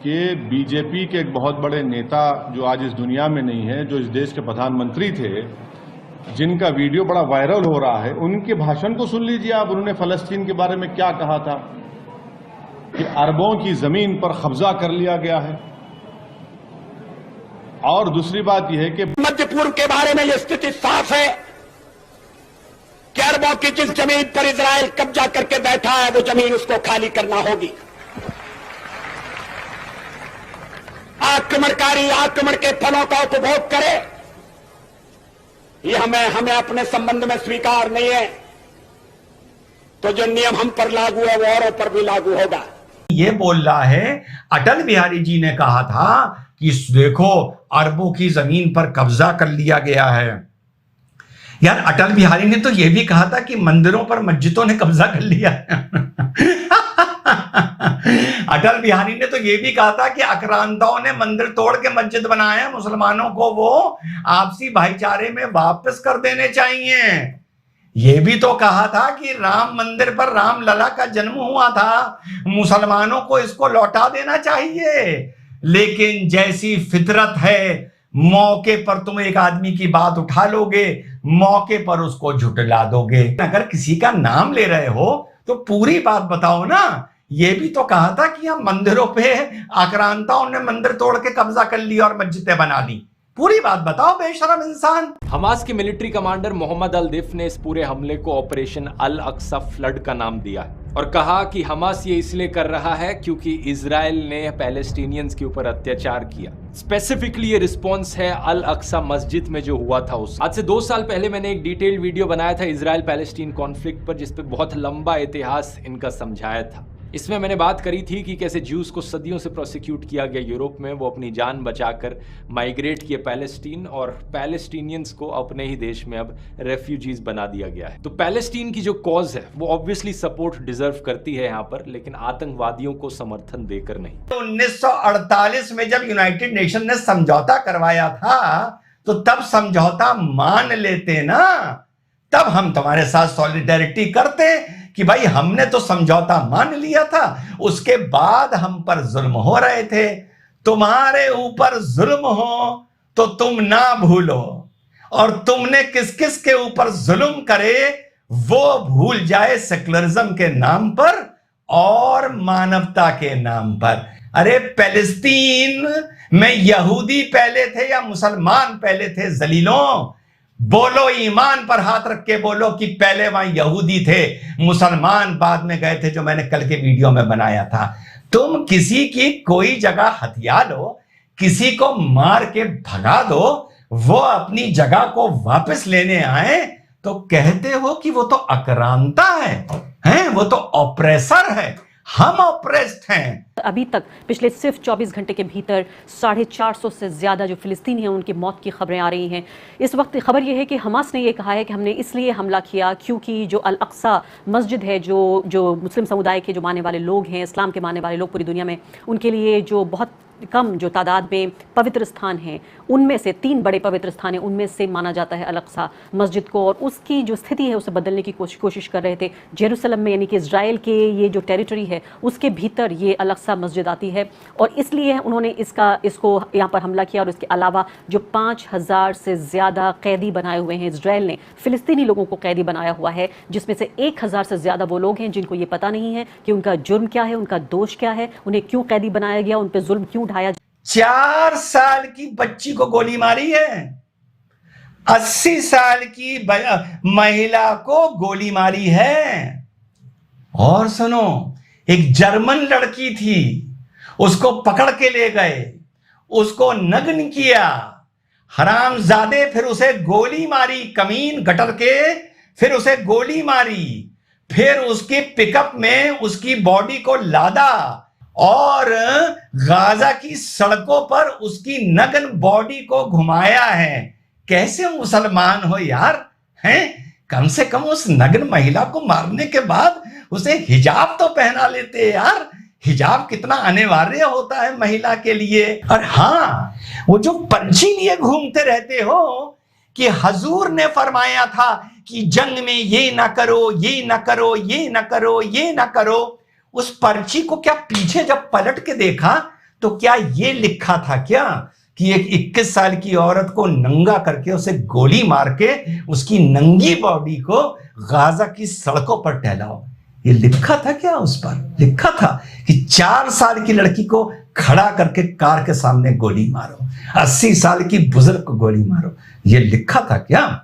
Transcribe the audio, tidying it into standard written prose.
कि बीजेपी के एक बहुत बड़े नेता जो आज इस दुनिया में नहीं है, जो इस देश के प्रधानमंत्री थे, जिनका वीडियो बड़ा वायरल हो रहा है, उनके भाषण को सुन लीजिए आप। उन्होंने फलस्तीन के बारे में क्या कहा था कि अरबों की जमीन पर कब्जा कर लिया गया है। और दूसरी बात यह है कि मध्य पूर्व के बारे में यह स्थिति साफ है कि अरबों की जिस जमीन पर इजराइल कब्जा करके बैठा है, वो जमीन उसको खाली करना होगी। आक्रमणकारी आक्रमण के फलों का उपभोग करे, ये हमें अपने संबंध में स्वीकार नहीं है। तो जो नियम हम पर लागू है वो औरों पर भी लागू होगा। ये बोल रहा है अटल बिहारी जी ने कहा था कि देखो अरबों की जमीन पर कब्जा कर लिया गया है। यार अटल बिहारी ने तो यह भी कहा था कि मंदिरों पर मस्जिदों ने कब्जा कर लिया है। अटल बिहारी ने तो यह भी कहा था कि आक्रांताओं ने मंदिर तोड़ के मस्जिद बनाए हैं, मुसलमानों को वो आपसी भाईचारे में वापस कर देने चाहिए। यह भी तो कहा था कि राम मंदिर पर राम लला का जन्म हुआ था, मुसलमानों को इसको लौटा देना चाहिए। लेकिन जैसी फितरत है, मौके पर तुम एक आदमी की बात उठा लोगे, मौके पर उसको झुठला दोगे। अगर किसी का नाम ले रहे हो तो पूरी बात बताओ ना। यह भी तो कहा था कि हम मंदिरों पे आक्रांताओं ने मंदिर तोड़ के कब्जा कर लिया और मस्जिदें बना ली। पूरी बात बताओ बेशरम इंसान। हमास के मिलिट्री कमांडर मोहम्मद अल दिफ ने इस पूरे हमले को ऑपरेशन अल अक्सा फ्लड का नाम दिया और कहा कि हमास ये इसलिए कर रहा है क्योंकि इजराइल ने पैलेस्टीनियंस के ऊपर अत्याचार किया। स्पेसिफिकली ये रिस्पॉन्स है अल अक्सा मस्जिद में जो हुआ था उस। आज से 2 साल पहले मैंने एक डिटेल्ड वीडियो बनाया था इजराइल पैलेस्टीन कॉन्फ्लिक्ट पर, जिसपे बहुत लंबा इतिहास इनका समझाया था। इसमें मैंने बात करी थी कि कैसे ज्यूज को सदियों से प्रोसिक्यूट किया गया यूरोप में, वो अपनी जान बचाकर माइग्रेट किए पैलेस्टीन और पैलेस्टीनियंस को अपने ही देश में अब रेफ्यूजीज बना दिया गया है। तो पैलेस्टीन की जो कॉज है वो ऑब्वियसली सपोर्ट डिजर्व करती है यहाँ पर, लेकिन आतंकवादियों को समर्थन देकर नहीं। तो 1948 में जब यूनाइटेड नेशन ने समझौता करवाया था तो तब समझौता मान लेते ना, तब हम तुम्हारे साथ सॉलिडेरिटी करते कि भाई हमने तो समझौता मान लिया था। उसके बाद हम पर जुल्म हो रहे थे। तुम्हारे ऊपर जुल्म हो तो तुम ना भूलो, और तुमने किस किस के ऊपर जुल्म करे वो भूल जाए सेकुलरिज्म के नाम पर और मानवता के नाम पर। अरे पैलेस्तीन में यहूदी पहले थे या मुसलमान पहले थे? जलीलों, बोलो, ईमान पर हाथ रख के बोलो कि पहले वहां यहूदी थे, मुसलमान बाद में गए थे, जो मैंने कल के वीडियो में बनाया था। तुम किसी की कोई जगह हथिया लो, किसी को मार के भगा दो, वो अपनी जगह को वापस लेने आए तो कहते हो कि वो तो आक्रांता है, वो तो ऑपरेसर है, हम ऑपरेस्ड हैं। अभी तक पिछले सिर्फ 24 घंटे के भीतर 450 से ज़्यादा जो फिलिस्तीनी हैं उनकी मौत की खबरें आ रही हैं। इस वक्त खबर यह है कि हमास ने यह कहा है कि हमने इसलिए हमला किया क्योंकि जो अल अक्सा मस्जिद है, जो मुस्लिम समुदाय के जो मानने वाले लोग हैं, इस्लाम के मानने वाले लोग पूरी दुनिया में, उनके लिए जो बहुत कम जो तादाद में पवित्र स्थान हैं, उनमें से 3 बड़े पवित्र स्थान हैं, उनमें से माना जाता है अल अक्सा मस्जिद को, और उसकी जो स्थिति है उसे बदलने की कोशिश कर रहे थे। जेरूसलम में, यानी कि इजराइल के ये जो टेरिटरी है उसके भीतर ये अल अक्सा मस्जिद आती है, और इसलिए उन्होंने इसको यहाँ पर हमला किया। और इसके अलावा जो 5000 से ज़्यादा कैदी बनाए हुए हैं इजराइल ने, फिलिस्तीनी लोगों को कैदी बनाया हुआ है, जिसमें से 1000 से ज़्यादा वो लोग हैं जिनको ये पता नहीं है कि उनका जुर्म क्या है, उनका दोष क्या है, उन्हें क्यों कैदी बनाया गया, उन पर जुल्म क्यों ढाया। 4 साल की बच्ची को गोली मारी है, 80 साल की महिला को गोली मारी है। और सुनो, एक जर्मन लड़की थी, उसको पकड़ के ले गए, उसको नग्न किया हरामजादे, फिर उसे गोली मारी, कमीन गटर के, फिर उसे गोली मारी, फिर उसकी पिकअप में उसकी बॉडी को लादा और गाजा की सड़कों पर उसकी नग्न बॉडी को घुमाया है। कैसे मुसलमान हो यार, हैं? कम से कम उस नग्न महिला को मारने के बाद उसे हिजाब तो पहना लेते यार। हिजाब कितना अनिवार्य होता है महिला के लिए। और हाँ, वो जो पर्ची लिए घूमते रहते हो कि हजूर ने फरमाया था कि जंग में ये ना करो, ये ना करो, ये ना करो, ये ना करो, उस पर्ची को क्या पीछे जब पलट के देखा तो क्या ये लिखा था क्या कि एक 21 साल की औरत को नंगा करके उसे गोली मार के उसकी नंगी बॉडी को गाजा की सड़कों पर टहलाओ? ये लिखा था क्या? उस पर लिखा था कि 4 साल की लड़की को खड़ा करके कार के सामने गोली मारो, 80 साल की बुजुर्ग को गोली मारो। ये लिखा था क्या?